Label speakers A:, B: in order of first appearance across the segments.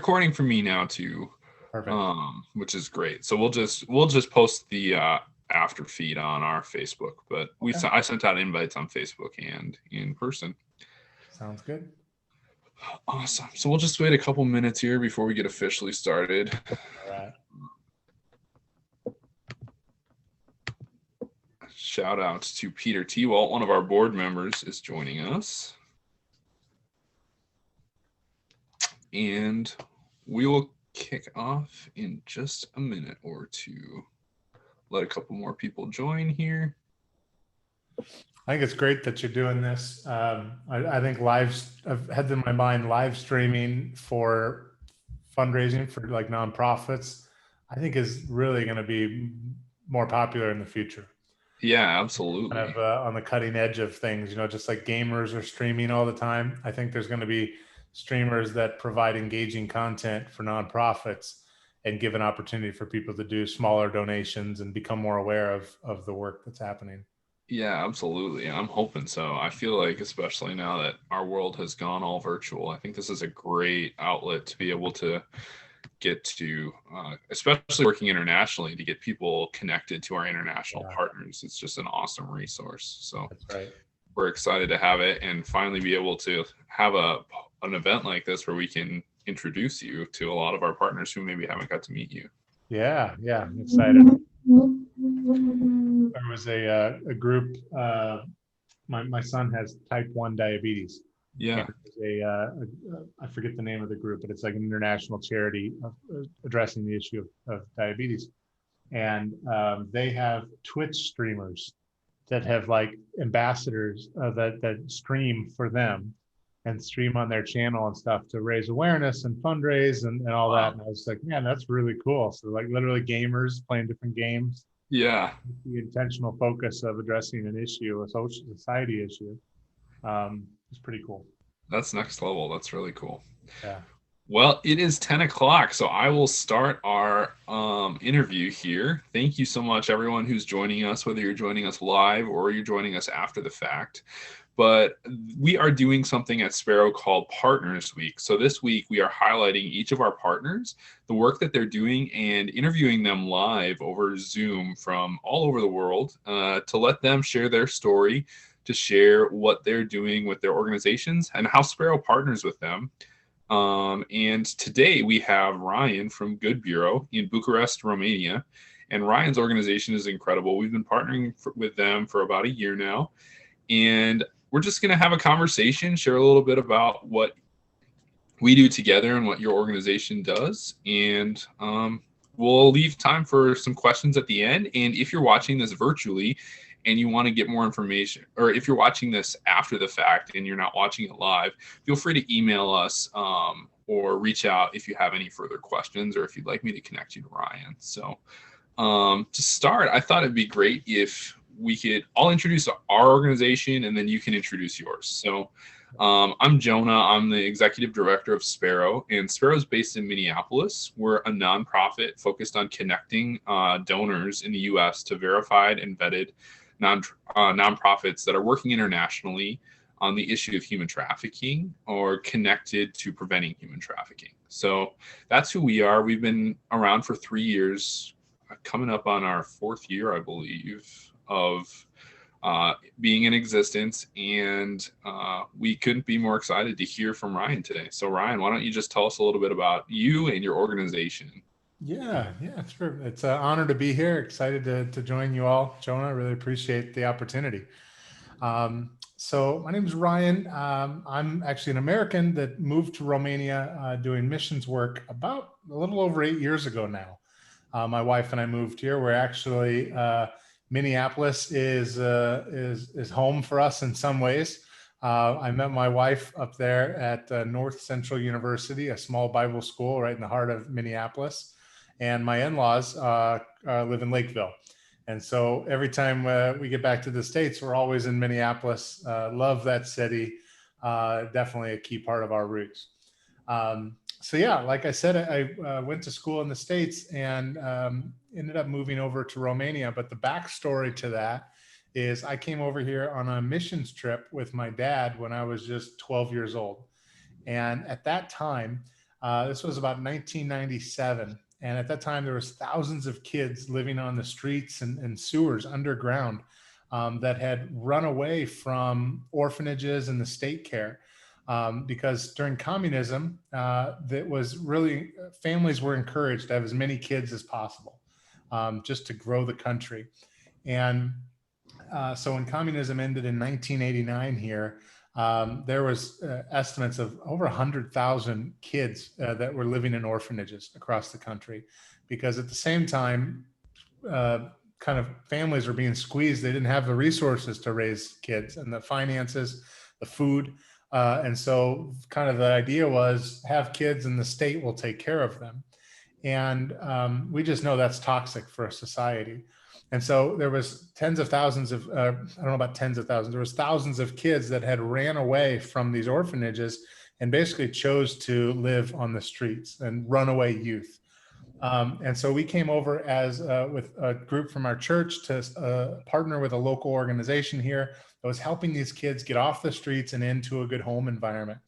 A: recording for me now too,
B: Perfect.
A: which is great. So we'll just post the after feed on our Facebook. But
B: Okay.
A: I sent out invites on Facebook and in person.
B: Sounds good.
A: Awesome. So we'll just wait a couple minutes here before we get officially started.
B: All right.
A: Shout out to Peter T. Walt, one of our board members, is joining us. And we will kick off in just a minute or two. Let a couple more people join here.
B: I think it's great that you're doing this. I think I've had in my mind live streaming for fundraising for like nonprofits, I think is really going to be more popular in the future.
A: Yeah, absolutely.
B: Kind of on the cutting edge of things, just like gamers are streaming all the time. I think there's going to be streamers that provide engaging content for nonprofits and give an opportunity for people to do smaller donations and become more aware of the work that's happening.
A: Yeah, absolutely. I'm hoping so. I feel like, especially now that our world has gone all virtual, I think this is a great outlet to be able to get to, especially working internationally, to get people connected to our international partners. It's just an awesome resource. So
B: that's right.
A: We're excited to have it and finally be able to have an event like this where we can introduce you to a lot of our partners who maybe haven't got to meet you.
B: Yeah, I'm excited. There was a group. My son has type 1 diabetes.
A: Yeah.
B: I forget the name of the group, but it's like an international charity addressing the issue of diabetes. And they have Twitch streamers that have like ambassadors that stream for them and stream on their channel and stuff to raise awareness and fundraise and all that. And I was like, man, that's really cool. So like literally gamers playing different games.
A: Yeah.
B: The intentional focus of addressing an issue, a social society issue, is pretty cool.
A: That's next level. That's really cool.
B: Yeah.
A: Well, it is 10 o'clock, so I will start our interview here. Thank you so much, everyone who's joining us, whether you're joining us live or you're joining us after the fact. But we are doing something at Sparrow called Partners Week. So this week we are highlighting each of our partners, the work that they're doing, and interviewing them live over Zoom from all over the world to let them share their story, to share what they're doing with their organizations and how Sparrow partners with them. And today we have Ryan from Good Bureau in Bucharest, Romania. And Ryan's organization is incredible. We've been partnering with them for about a year now. And we're just going to have a conversation, share a little bit about what we do together and what your organization does. And we'll leave time for some questions at the end. And if you're watching this virtually and you want to get more information, or if you're watching this after the fact and you're not watching it live, feel free to email us or reach out if you have any further questions or if you'd like me to connect you to Ryan. So to start, I thought it'd be great if I'll introduce our organization and then you can introduce yours. So I'm Jonah. I'm the executive director of Sparrow, and Sparrow is based in Minneapolis. We're a nonprofit focused on connecting donors in the U.S. to verified and vetted nonprofits that are working internationally on the issue of human trafficking or connected to preventing human trafficking. So that's who we are. We've been around for 3 years, coming up on our 4th year, I believe, of being in existence, and we couldn't be more excited to hear from Ryan today. So Ryan, why don't you just tell us a little bit about you and your organization?
B: Yeah, sure. It's an honor to be here. Excited to join you all. Jonah, I really appreciate the opportunity. So my name is Ryan. I'm actually an American that moved to Romania doing missions work about a little over 8 years ago now. My wife and I moved here. We're actually Minneapolis is home for us in some ways. I met my wife up there at North Central University, a small Bible school right in the heart of Minneapolis. And my in-laws live in Lakeville. And so every time we get back to the States, we're always in Minneapolis. Love that city. Definitely a key part of our roots. So yeah, like I said, I went to school in the States and ended up moving over to Romania. But the backstory to that is I came over here on a missions trip with my dad when I was just 12 years old. And at that time, This was about 1997. And at that time, there was thousands of kids living on the streets and sewers underground that had run away from orphanages and the state care. Because during communism, that was really families were encouraged to have as many kids as possible, just to grow the country. And so when communism ended in 1989 here, there was estimates of over 100,000 kids that were living in orphanages across the country, because at the same time, uh, kind of families were being squeezed. They didn't have the resources to raise kids and the finances, the food. And so kind of the idea was have kids and the state will take care of them. And we just know that's toxic for a society. And so there was tens of thousands of I don't know about tens of thousands, there was thousands of kids that had ran away from these orphanages and basically chose to live on the streets and runaway youth. And so we came over as with a group from our church to partner with a local organization here that was helping these kids get off the streets and into a good home environment.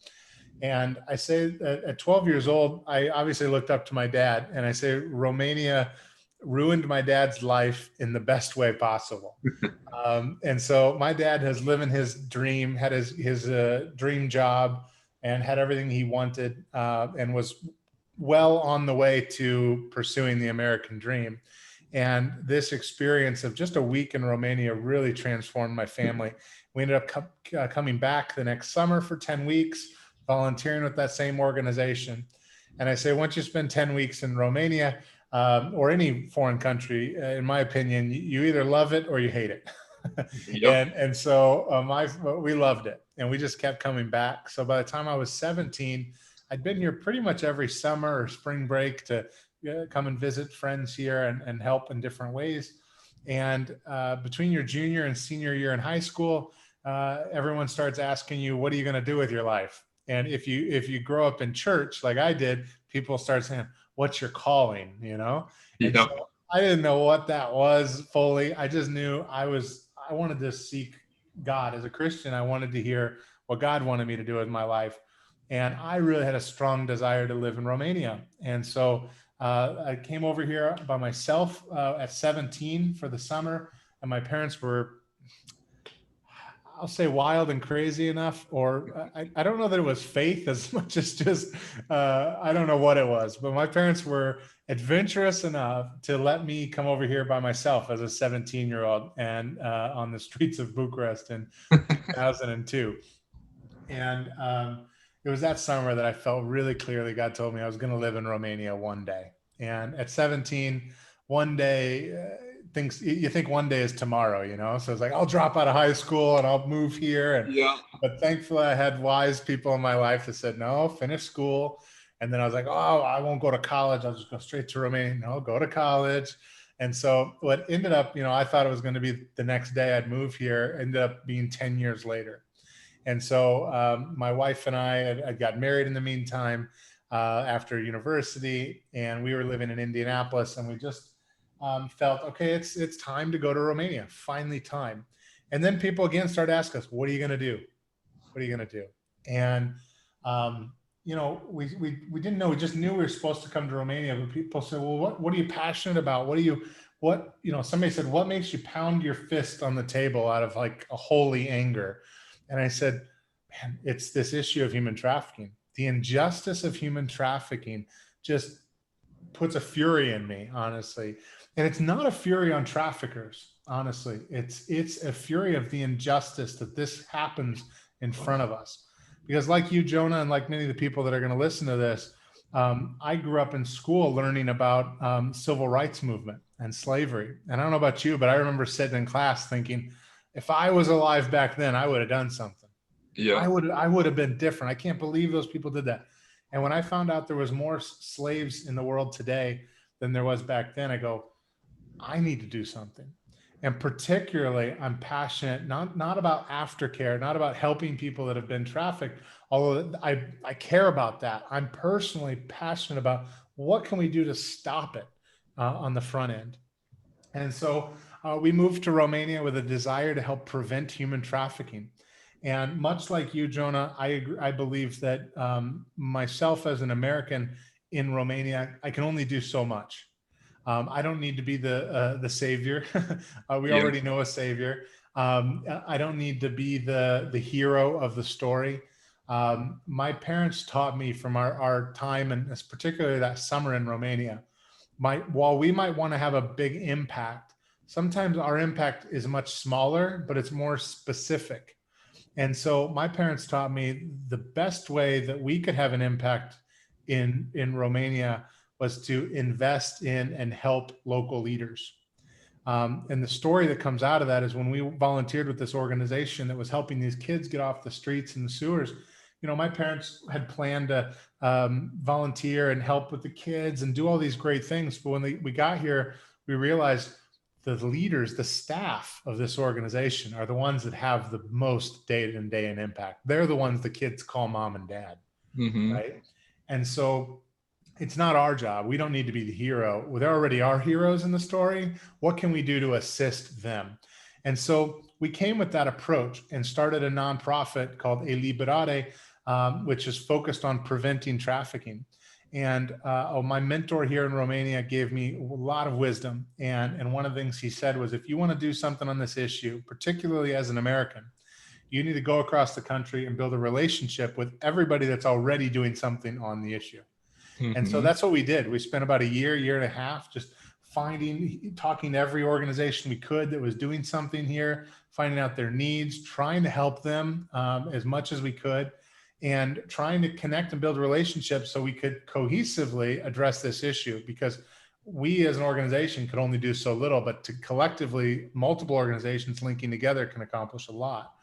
B: And I say that at 12 years old, I obviously looked up to my dad, and I say Romania ruined my dad's life in the best way possible. And so my dad has living his dream, had his dream job, and had everything he wanted, and was well on the way to pursuing the American dream. And this experience of just a week in Romania really transformed my family. We ended up coming back the next summer for 10 weeks, volunteering with that same organization. And I say, once you spend 10 weeks in Romania, or any foreign country, in my opinion, you either love it or you hate it.
A: Yep.
B: And so we loved it, and we just kept coming back. So by the time I was 17, I'd been here pretty much every summer or spring break to come and visit friends here and help in different ways. And between your junior and senior year in high school, everyone starts asking you, what are you going to do with your life? And if you grow up in church like I did, people start saying, what's your calling, you know? And so
A: Yep.
B: I didn't know what that was fully. I just knew I wanted to seek God as a Christian. I wanted to hear what God wanted me to do with my life. And I really had a strong desire to live in Romania. And so I came over here by myself at 17 for the summer. And my parents were, I'll say, wild and crazy enough, or I don't know that it was faith as much as just, I don't know what it was, but my parents were adventurous enough to let me come over here by myself as a 17-year-old and on the streets of Bucharest in 2002. And it was that summer that I felt really clearly God told me I was going to live in Romania one day. And at 17, one day, things you think one day is tomorrow, you know? So it's like, I'll drop out of high school and I'll move here.
A: Yeah.
B: But thankfully, I had wise people in my life that said, no, finish school. And then I was like, oh, I won't go to college. I'll just go straight to Romania. No, go to college. And so what ended up, I thought it was going to be the next day I'd move here, ended up being 10 years later. And so my wife and I got married in the meantime after university, and we were living in Indianapolis, and we just felt, okay, it's time to go to Romania. Finally, time. And then people again started asking us, "What are you going to do? What are you going to do?" And we didn't know. We just knew we were supposed to come to Romania. But people said, "Well, what are you passionate about? Somebody said, what makes you pound your fist on the table out of like a holy anger?" And I said, man, it's this issue of human trafficking. The injustice of human trafficking just puts a fury in me, honestly. And it's not a fury on traffickers, honestly. It's a fury of the injustice that this happens in front of us. Because like you, Jonah, and like many of the people that are going to listen to this, I grew up in school learning about civil rights movement and slavery. And I don't know about you, but I remember sitting in class thinking, if I was alive back then, I would have done something.
A: Yeah.
B: I would have been different. I can't believe those people did that. And when I found out there was more slaves in the world today than there was back then, I go, I need to do something. And particularly, I'm passionate not about aftercare, not about helping people that have been trafficked, although I care about that. I'm personally passionate about what can we do to stop it on the front end. And so we moved to Romania with a desire to help prevent human trafficking. And much like you, Jonah, I agree, I believe that myself as an American in Romania, I can only do so much. I don't need to be the savior. We
A: Yep.
B: already know a savior. I don't need to be the hero of the story. My parents taught me from our time, and particularly that summer in Romania. While we might want to have a big impact, sometimes our impact is much smaller, but it's more specific. And so my parents taught me the best way that we could have an impact in Romania was to invest in and help local leaders. And the story that comes out of that is when we volunteered with this organization that was helping these kids get off the streets and the sewers. My parents had planned to volunteer and help with the kids and do all these great things. But when we got here, we realized the leaders, the staff of this organization are the ones that have the most day in day in impact. They're the ones the kids call mom and dad,
A: Mm-hmm.
B: right? And so it's not our job. We don't need to be the hero. Well, there already are heroes in the story. What can we do to assist them? And so we came with that approach and started a nonprofit called A Liberare, which is focused on preventing trafficking. And my mentor here in Romania gave me a lot of wisdom. And one of the things he said was, if you want to do something on this issue, particularly as an American, you need to go across the country and build a relationship with everybody that's already doing something on the issue. And so
A: Mm-hmm.
B: that's what we did. We spent about a year and a half just talking to every organization we could that was doing something here, finding out their needs, trying to help them as much as we could, and trying to connect and build relationships so we could cohesively address this issue. Because we as an organization could only do so little, but to collectively, multiple organizations linking together can accomplish a lot.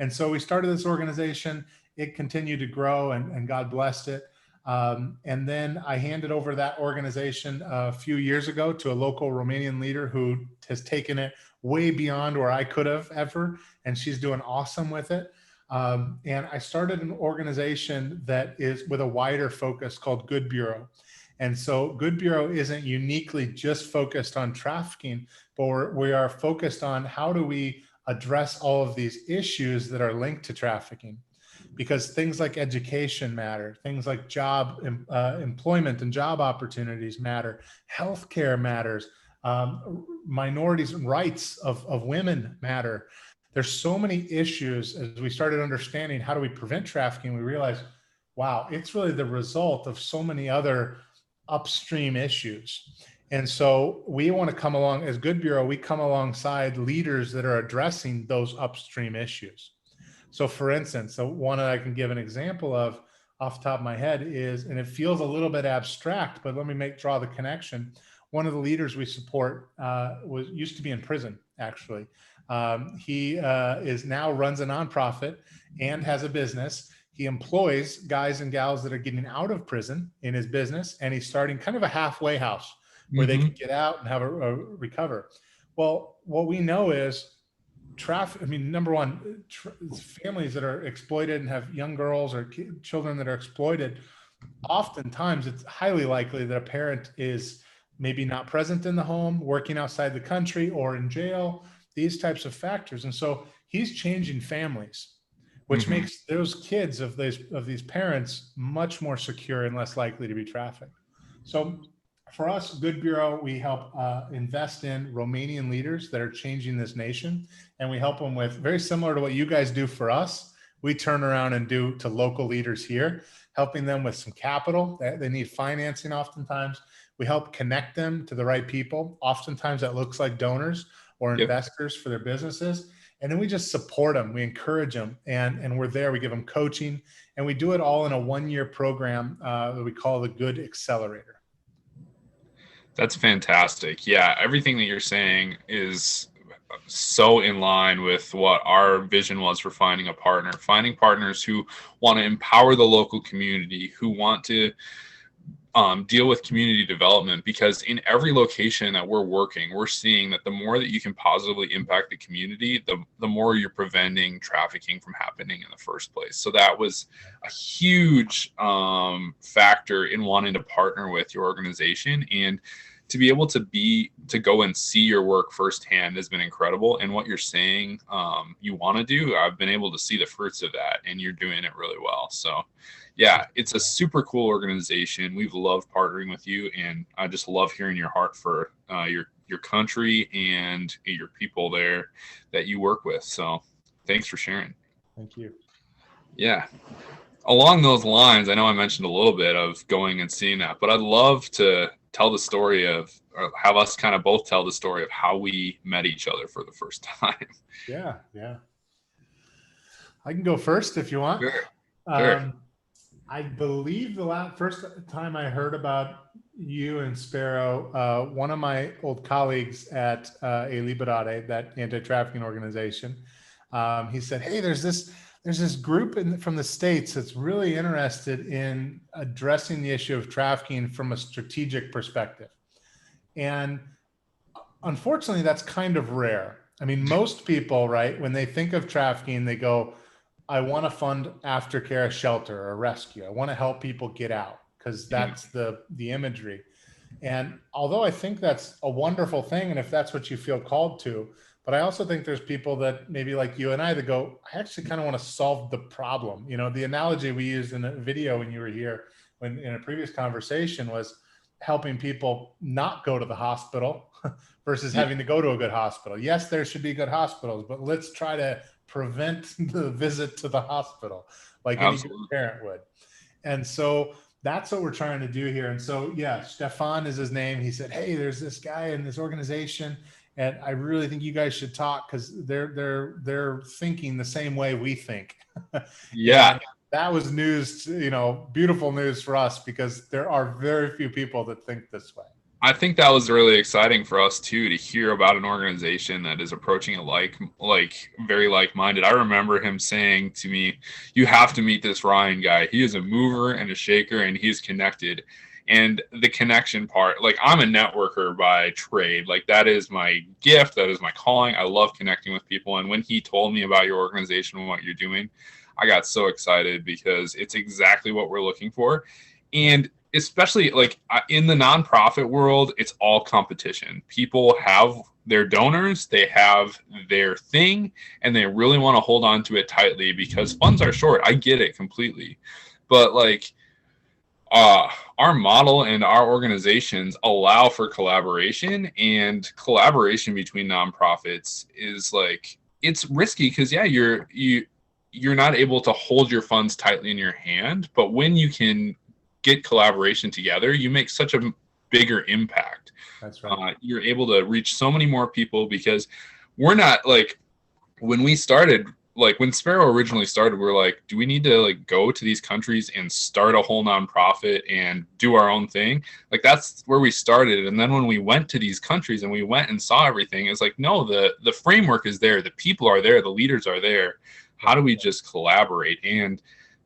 B: And so we started this organization. It continued to grow, and God blessed it. And then I handed over that organization a few years ago to a local Romanian leader who has taken it way beyond where I could have ever. And she's doing awesome with it. And I started an organization that is with a wider focus called Good Bureau. And so Good Bureau isn't uniquely just focused on trafficking, but we are focused on how do we address all of these issues that are linked to trafficking, because things like education matter, things like employment and job opportunities matter, healthcare matters, minorities and rights of women matter. There's so many issues. As we started understanding how do we prevent trafficking, we realized, wow, it's really the result of so many other upstream issues. And so we want to come along as Good Bureau, we come alongside leaders that are addressing those upstream issues. So for instance, the one that I can give an example of off the top of my head is, and it feels a little bit abstract, but let me draw the connection. One of the leaders we support used to be in prison, actually. He is now runs a nonprofit and has a business. He employs guys and gals that are getting out of prison in his business, and he's starting kind of a halfway house where they
A: Mm-hmm.
B: can get out and have a recover. Well, what we know is traffic. I mean, number one, families that are exploited and have young girls or children that are exploited, oftentimes it's highly likely that a parent is maybe not present in the home, working outside the country, or in jail, these types of factors. And so he's changing families, which
A: Mm-hmm.
B: makes those kids of these parents much more secure and less likely to be trafficked. So for us, Good Bureau, we help invest in Romanian leaders that are changing this nation. And we help them with, very similar to what you guys do for us, we turn around and do to local leaders here, helping them with some capital. They need financing oftentimes. We help connect them to the right people. Oftentimes that looks like donors or
A: Yep.
B: investors for their businesses. And then we just support them. We encourage them, and we're there. We give them coaching, and we do it all in a 1-year program that we call the Good Accelerator.
A: That's fantastic. Yeah, everything that you're saying is so in line with what our vision was for finding partners who want to empower the local community, who want to deal with community development, because in every location that we're working, we're seeing that the more that you can positively impact the community, the more you're preventing trafficking from happening in the first place. So that was a huge factor in wanting to partner with your organization. And to be able to go and see your work firsthand has been incredible. And what you're saying you want to do, I've been able to see the fruits of that, and you're doing it really well. So yeah, it's a super cool organization. We've loved partnering with you, and I just love hearing your heart for your country and your people there that you work with. So thanks for sharing.
B: Thank you.
A: Yeah. Along those lines, I know I mentioned a little bit of going and seeing that, but I'd love to tell the story of, or have us kind of both tell the story of how we met each other for the first time.
B: Yeah, yeah. I can go first if you want.
A: Sure. Sure.
B: Um, I believe the first time I heard about you and Sparrow, one of my old colleagues at A Liberare, that anti-trafficking organization, he said, "Hey, there's this group from the States that's really interested in addressing the issue of trafficking from a strategic perspective." And unfortunately, that's kind of rare. I mean, most people, right, when they think of trafficking, they go, I want to fund aftercare, a shelter, or a rescue. I want to help people get out because that's the imagery. And although I think that's a wonderful thing, and if that's what you feel called to, but I also think there's people that maybe like you and I that go, I actually kind of want to solve the problem. You know, the analogy we used in a video when you were here, when in a previous conversation, was helping people not go to the hospital versus having to go to a good hospital. Yes, there should be good hospitals, but let's try to prevent the visit to the hospital like any good parent would. And so that's what we're trying to do here. And so, yeah, Stefan is his name. He said, hey, there's this guy in this organization, and I really think you guys should talk because they're thinking the same way we think.
A: Yeah.
B: That was news, beautiful news for us because there are very few people that think this way.
A: I think that was really exciting for us too, to hear about an organization that is approaching it very like-minded. I remember him saying to me, you have to meet this Ryan guy. He is a mover and a shaker, and he's connected. And the connection part, like, I'm a networker by trade. Like, that is my gift. That is my calling. I love connecting with people. And when he told me about your organization and what you're doing, I got so excited because it's exactly what we're looking for. And especially like in the nonprofit world, it's all competition. People have their donors, they have their thing, and they really want to hold on to it tightly because funds are short. I get it completely. But like our model and our organizations allow for collaboration, and collaboration between nonprofits is like, it's risky because yeah, you're not able to hold your funds tightly in your hand, but when you can get collaboration together, you make such a bigger impact.
B: That's right.
A: You're able to reach so many more people because we're not like, when we started, like when Sparrow originally started, we were like, do we need to like go to these countries and start a whole nonprofit and do our own thing? Like, that's where we started. And then when we went to these countries and we went and saw everything, it's like, no, the framework is there. The people are there. The leaders are there. How do we just collaborate? And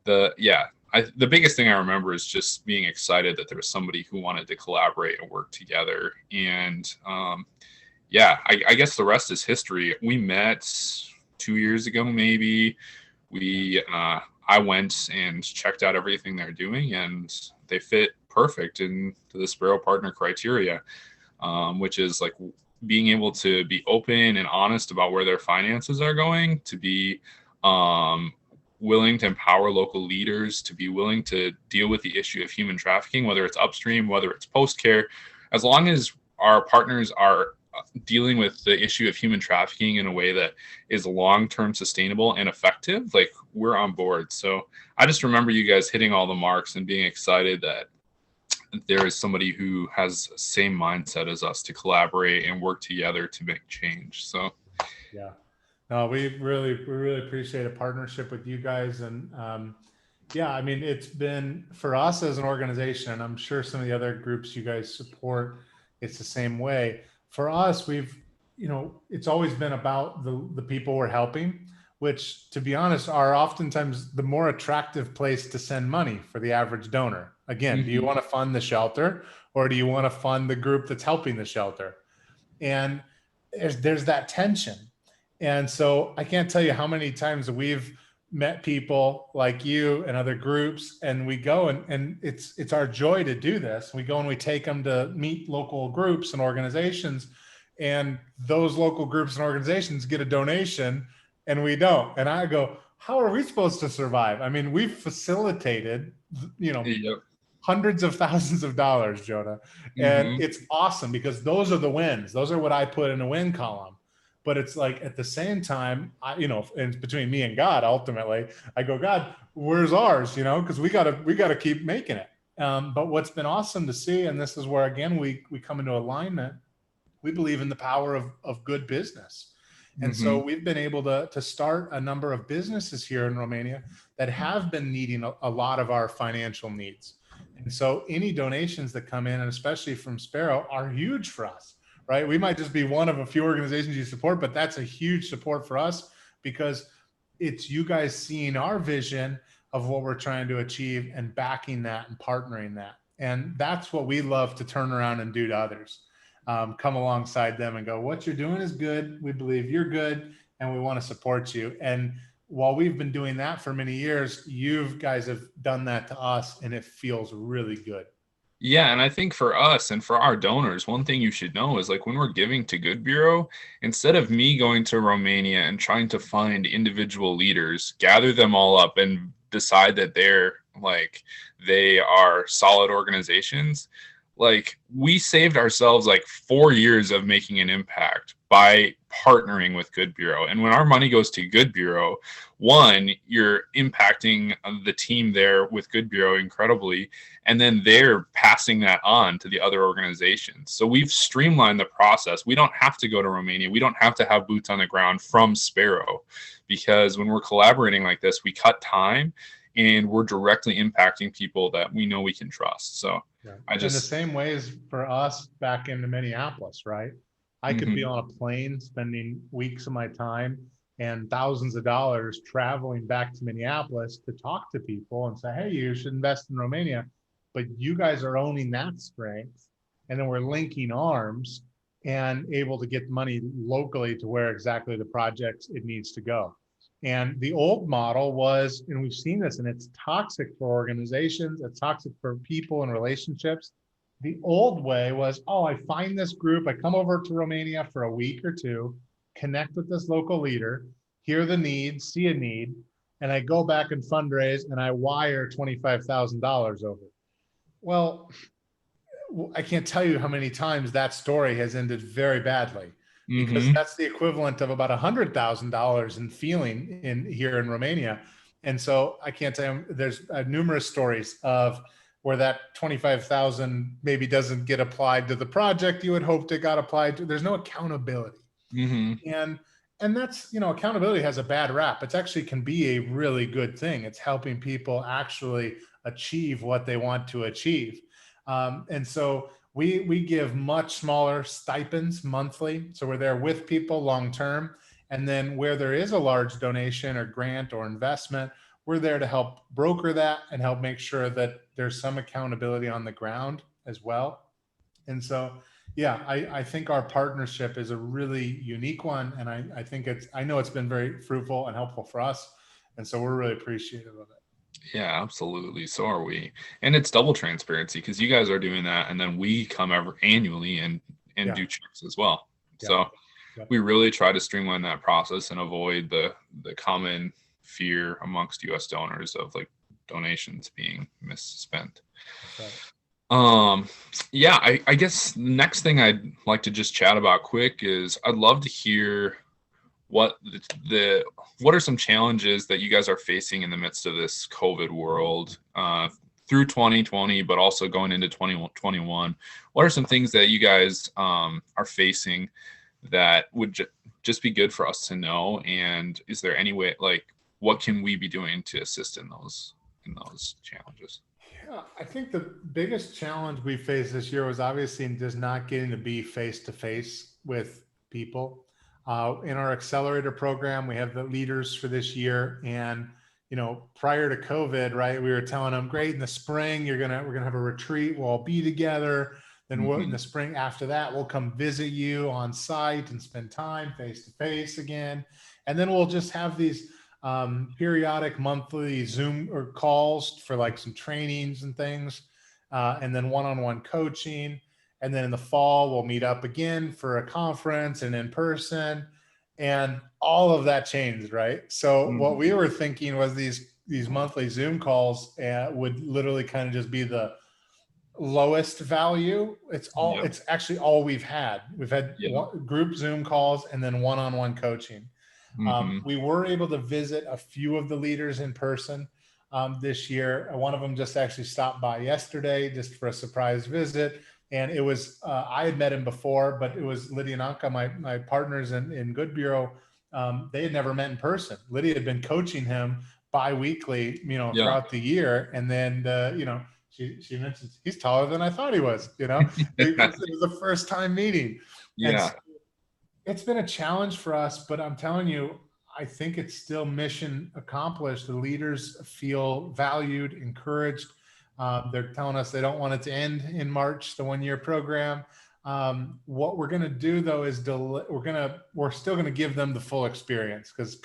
A: the biggest thing I remember is just being excited that there was somebody who wanted to collaborate and work together. And I guess the rest is history. We met 2 years ago, maybe. I went and checked out everything they're doing, and they fit perfect into the Sparrow partner criteria, which is like being able to be open and honest about where their finances are going, to be willing to empower local leaders, to be willing to deal with the issue of human trafficking, whether it's upstream, whether it's post-care. As long as our partners are dealing with the issue of human trafficking in a way that is long-term sustainable and effective, like, we're on board. So I just remember you guys hitting all the marks and being excited that there is somebody who has the same mindset as us to collaborate and work together to make change. So
B: yeah. No, we really appreciate a partnership with you guys. And I mean, it's been for us as an organization, and I'm sure some of the other groups you guys support, it's the same way. For us, it's always been about the people we're helping, which, to be honest, are oftentimes the more attractive place to send money for the average donor. Again, do you want to fund the shelter, or do you want to fund the group that's helping the shelter? And there's that tension. And so I can't tell you how many times we've met people like you and other groups, and we go and it's our joy to do this. We go and we take them to meet local groups and organizations, and those local groups and organizations get a donation and we don't. And I go, how are we supposed to survive? I mean, we've facilitated, you know,
A: Yep.
B: hundreds of thousands of dollars, Jonah. And
A: Mm-hmm.
B: it's awesome because those are the wins. Those are what I put in a win column. But it's like at the same time, and it's between me and God, ultimately, I go, God, where's ours? Because we gotta keep making it. But what's been awesome to see, and this is where again we come into alignment, we believe in the power of good business. And
A: Mm-hmm.
B: so we've been able to start a number of businesses here in Romania that have been needing a lot of our financial needs. And so any donations that come in, and especially from Sparrow, are huge for us, right? We might just be one of a few organizations you support, but that's a huge support for us because it's you guys seeing our vision of what we're trying to achieve and backing that and partnering that. And that's what we love to turn around and do to others. Come alongside them and go, what you're doing is good. We believe you're good and we want to support you. And while we've been doing that for many years, you guys have done that to us and it feels really good.
A: Yeah, and I think for us and for our donors, one thing you should know is like when we're giving to Good Bureau, instead of me going to Romania and trying to find individual leaders, gather them all up and decide that they are solid organizations, like we saved ourselves like 4 years of making an impact by partnering with Good Bureau. And when our money goes to Good Bureau, one, you're impacting the team there with Good Bureau incredibly, and then they're passing that on to the other organizations. So we've streamlined the process. We don't have to go to Romania. We don't have to have boots on the ground from Sparrow, because when we're collaborating like this, we cut time and we're directly impacting people that we know we can trust. So
B: Yeah.
A: I
B: And the
A: just,
B: same way as for us back into Minneapolis, right? I could be
A: mm-hmm,
B: on a plane spending weeks of my time and thousands of dollars traveling back to Minneapolis to talk to people and say, hey, you should invest in Romania. But you guys are owning that strength. And then we're linking arms and able to get money locally to where exactly the projects it needs to go. And the old model was, and we've seen this, and it's toxic for organizations, it's toxic for people and relationships. The old way was, oh, I find this group, I come over to Romania for a week or two, connect with this local leader, hear the need, see a need, and I go back and fundraise and I wire $25,000 over. Well, I can't tell you how many times that story has ended very badly because
A: mm-hmm,
B: that's the equivalent of about $100,000 in feeling in here in Romania. And so I can't tell you, there's numerous stories of where that 25,000 maybe doesn't get applied to the project you had hoped it got applied to. There's no accountability.
A: mm-hmm.
B: And that's, accountability has a bad rap. It actually can be a really good thing. It's helping people actually achieve what they want to achieve. And so we give much smaller stipends monthly. So we're there with people long term. And then where there is a large donation or grant or investment, we're there to help broker that and help make sure that there's some accountability on the ground as well. And so, yeah, I think our partnership is a really unique one. And I think I know it's been very fruitful and helpful for us. And so we're really appreciative of it.
A: Yeah, absolutely. So are we. And it's double transparency because you guys are doing that, and then we come every annually and
B: Yeah.
A: do checks as well.
B: Yeah.
A: So
B: Yeah.
A: we really try to streamline that process and avoid the common fear amongst US donors of like donations being misspent.
B: That's right.
A: Yeah, I guess the next thing I'd like to just chat about quick is I'd love to hear what what are some challenges that you guys are facing in the midst of this COVID world through 2020, but also going into 2021. What are some things that you guys are facing that would just be good for us to know? And is there any way, like, what can we be doing to assist in those challenges?
B: Yeah, I think the biggest challenge we faced this year was obviously just not getting to be face to face with people. In our accelerator program, we have the leaders for this year, and prior to COVID, right, we were telling them, great, in the spring we're gonna have a retreat, we'll all be together. Then in
A: Mm-hmm.
B: the spring after that, we'll come visit you on site and spend time face to face again, and then we'll just have these periodic monthly Zoom or calls for like some trainings and things, and then one-on-one coaching. And then in the fall, we'll meet up again for a conference and in person. And all of that changed, right? So what we
A: Mhm.
B: were thinking was these monthly Zoom calls would literally kind of just be the lowest value.
A: Yep.
B: It's actually all we've had. We've had
A: Yeah.
B: group Zoom calls and then one-on-one coaching.
A: Hmm.
B: We were able to visit a few of the leaders in person this year. One of them just actually stopped by yesterday just for a surprise visit. And it was, I had met him before, but it was Lydia and Anka, my partners in Good Bureau. They had never met in person. Lydia had been coaching him bi-weekly,
A: Yeah.
B: throughout the year. And then, she mentioned he's taller than I thought he was, because it was the first time meeting. And
A: Yeah.
B: it's been a challenge for us, but I'm telling you, I think it's still mission accomplished. The leaders feel valued, encouraged. They're telling us they don't want it to end in March, the 1 year program. What we're going to do though is we're still going to give them the full experience, because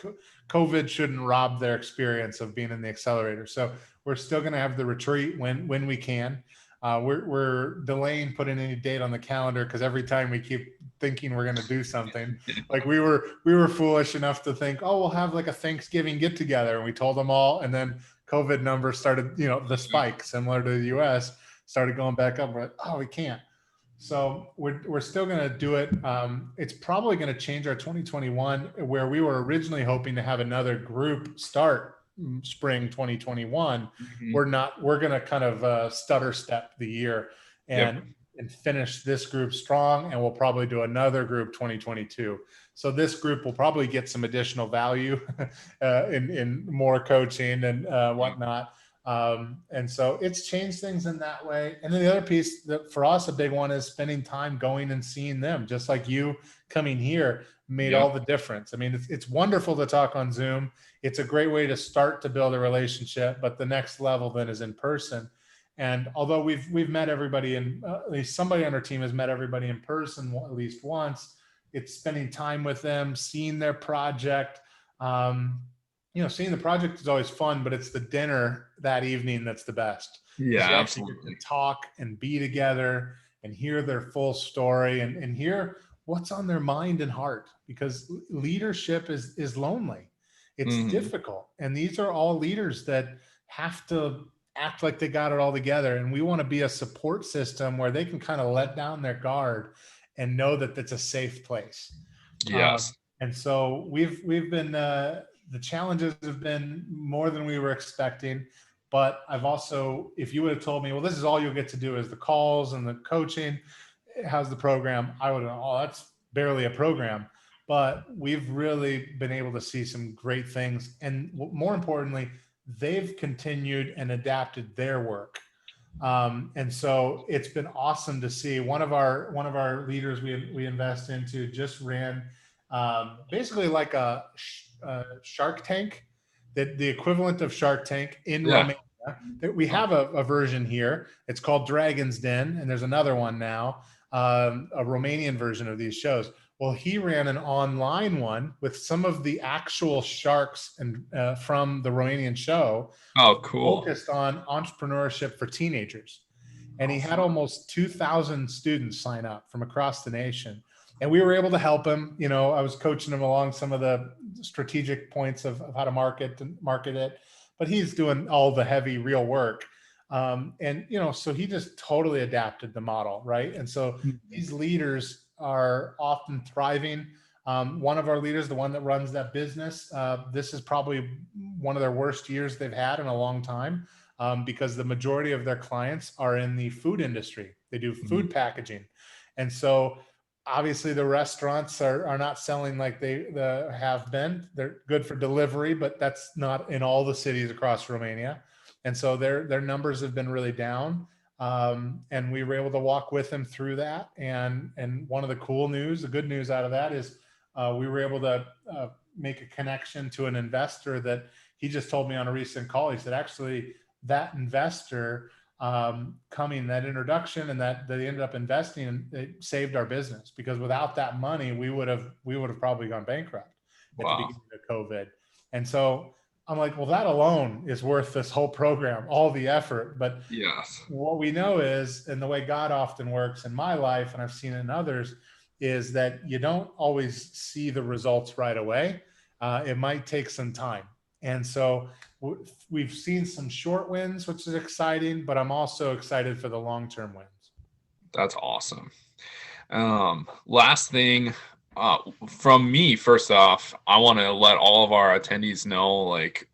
B: COVID shouldn't rob their experience of being in the accelerator. So we're still going to have the retreat when we can. We're delaying putting any date on the calendar because every time we keep thinking we're going to do something. Like we were foolish enough to think, oh, we'll have like a Thanksgiving get together, and we told them all, and then COVID numbers started, the spike similar to the US started going back up. We're like, oh, we can't. So we're still going to do it. It's probably going to change our 2021, where we were originally hoping to have another group start spring 2021.
A: Hmm.
B: We're going to kind of stutter step the year
A: Yep.
B: and finish this group strong, and we'll probably do another group 2022. So this group will probably get some additional value in more coaching and whatnot. And so it's changed things in that way. And then the other piece that for us, a big one, is spending time going and seeing them, just like you coming here made all
A: Yep.
B: the difference. I mean, it's wonderful to talk on Zoom. It's a great way to start to build a relationship, but the next level then is in person. And although we've met everybody, and at least somebody on our team has met everybody in person at least once, it's spending time with them, seeing their project. Um, seeing the project is always fun, but it's the dinner that evening that's the best, because you
A: Yeah,
B: actually get to
A: absolutely.
B: talk and be together and hear their full story and hear what's on their mind and heart, because leadership is lonely. It's
A: Hmm.
B: difficult. And these are all leaders that have to act like they got it all together. And we want to be a support system where they can kind of let down their guard and know that it's a safe place.
A: Yes.
B: And so we've been the challenges have been more than we were expecting. But I've also, if you would have told me, well, this is all you'll get to do is the calls and the coaching, how's the program? I would have, oh, that's barely a program. But we've really been able to see some great things. And more importantly, they've continued and adapted their work. And so it's been awesome to see. One of our leaders we invest into just ran basically like a Shark Tank, that the equivalent of Shark Tank in
A: Yeah.
B: Romania. We
A: Oh,
B: have a version here. It's called Dragon's Den, and there's another one now, a Romanian version of these shows. Well, he ran an online one with some of the actual sharks and from the Romanian show,
A: oh, cool.
B: focused on entrepreneurship for teenagers. And
A: Oh,
B: he had
A: fun.
B: almost 2,000 students sign up from across the nation. And we were able to help him. I was coaching him along some of the strategic points of how to market it, but he's doing all the heavy real work. And so he just totally adapted the model, right? And so
A: Mhm.
B: these leaders are often thriving. One of our leaders, the one that runs that business, this is probably one of their worst years they've had in a long time, because the majority of their clients are in the food industry. They do
A: Mhm.
B: food packaging. And so obviously the restaurants are not selling like they have been. They're good for delivery, but that's not in all the cities across Romania. And so their numbers have been really down. And we were able to walk with them through that. And one of the cool news, the good news out of that is we were able to make a connection to an investor that he just told me on a recent call. He said, actually, that investor coming, that introduction, and that they ended up investing, and it saved our business, because without that money, we would have probably gone bankrupt at the
A: Wow.
B: beginning of COVID. And so I'm like, well, that alone is worth this whole program, all the effort. But
A: Yes.
B: what we know is, and the way God often works in my life, and I've seen it in others, is that you don't always see the results right away. It might take some time. And so we've seen some short wins, which is exciting, but I'm also excited for the long-term wins.
A: That's awesome. Last thing, uh, from me, first off, I want to let all of our attendees know, like,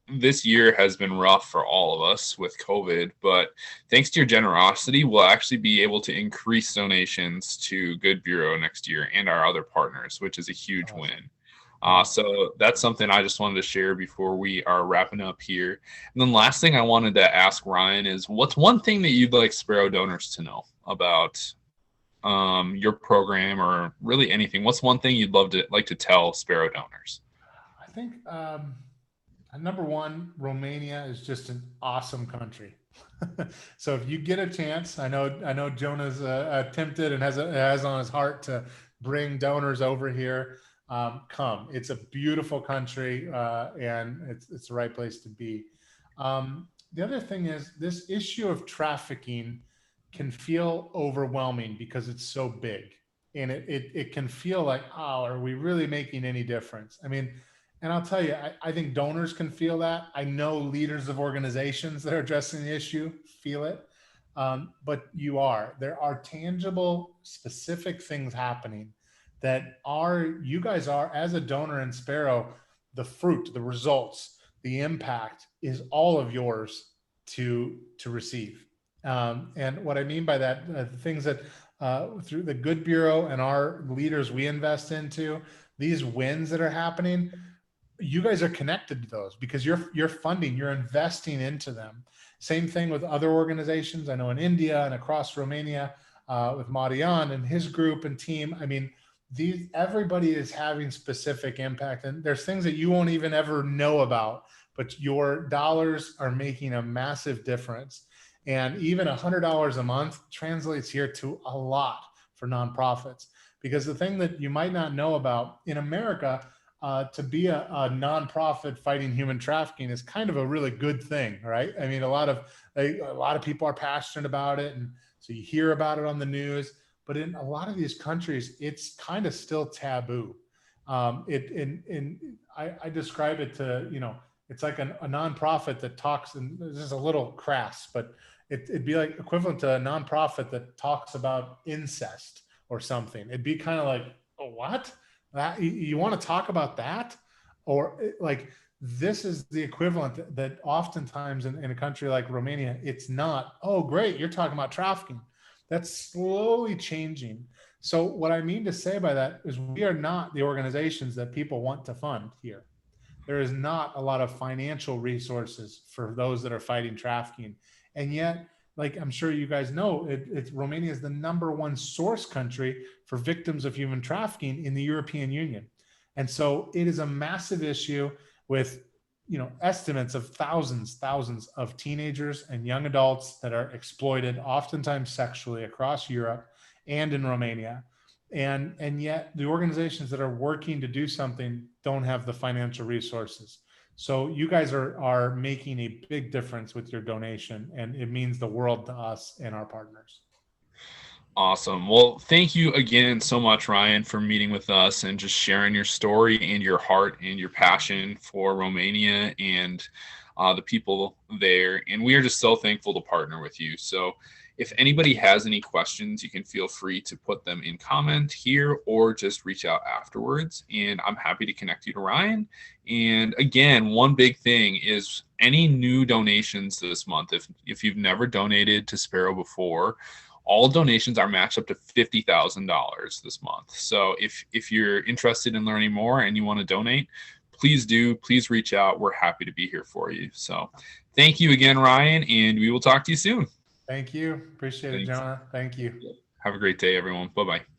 A: this year has been rough for all of us with COVID, but thanks to your generosity, we'll actually be able to increase donations to Good Bureau next year and our other partners, which is a huge
B: Awesome.
A: win.
B: Yeah.
A: So that's something I just wanted to share before we are wrapping up here. And then last thing I wanted to ask Ryan is, what's one thing that you'd like Sparrow donors to know about your program, or really anything? What's one thing you'd like to tell Sparrow donors?
B: I think number one, Romania is just an awesome country. So if you get a chance, I know Jonah's attempted and has on his heart to bring donors over here. Come, it's a beautiful country, and it's the right place to be. The other thing is, this issue of trafficking can feel overwhelming because it's so big, and it can feel like, oh, are we really making any difference? I mean, and I'll tell you, I think donors can feel that. I know leaders of organizations that are addressing the issue feel it. But there are tangible, specific things happening that you guys are, as a donor in Sparrow, the fruit, the results, the impact is all of yours to receive. And what I mean by that, the things that through the Good Bureau and our leaders we invest into, these wins that are happening, you guys are connected to those because you're funding, you're investing into them. Same thing with other organizations. I know in India and across Romania, with Marian and his group and team. I mean, everybody is having specific impact, and there's things that you won't even ever know about, but your dollars are making a massive difference. And even $100 a month translates here to a lot for nonprofits, because the thing that you might not know about in America, to be a nonprofit fighting human trafficking is kind of a really good thing, right? I mean, a lot of people are passionate about it, and so you hear about it on the news. But in a lot of these countries, it's kind of still taboo. I describe it to, it's like a nonprofit that talks, and this is a little crass, but it'd be like equivalent to a nonprofit that talks about incest or something. It'd be kind of like, oh, what? That you want to talk about that? Or like, this is the equivalent that oftentimes in a country like Romania, it's not, oh, great, you're talking about trafficking. That's slowly changing. So what I mean to say by that is, we are not the organizations that people want to fund here. There is not a lot of financial resources for those that are fighting trafficking. And yet, like I'm sure you guys know, Romania is the number one source country for victims of human trafficking in the European Union. And so it is a massive issue with, estimates of thousands of teenagers and young adults that are exploited, oftentimes sexually, across Europe and in Romania. And yet the organizations that are working to do something don't have the financial resources. So you guys are making a big difference with your donation, and it means the world to us and our partners.
A: Awesome. Well, thank you again so much, Ryan, for meeting with us and just sharing your story and your heart and your passion for Romania and the people there. And we are just so thankful to partner with you. So if anybody has any questions, you can feel free to put them in comment here or just reach out afterwards. And I'm happy to connect you to Ryan. And again, one big thing is any new donations this month. If you've never donated to Sparrow before, all donations are matched up to $50,000 this month. So if you're interested in learning more and you want to donate, please do. Please reach out. We're happy to be here for you. So thank you again, Ryan, and we will talk to you soon.
B: Thank you. Appreciate it,
A: Thanks.
B: Jonah. Thank you.
A: Have a great day, everyone. Bye-bye.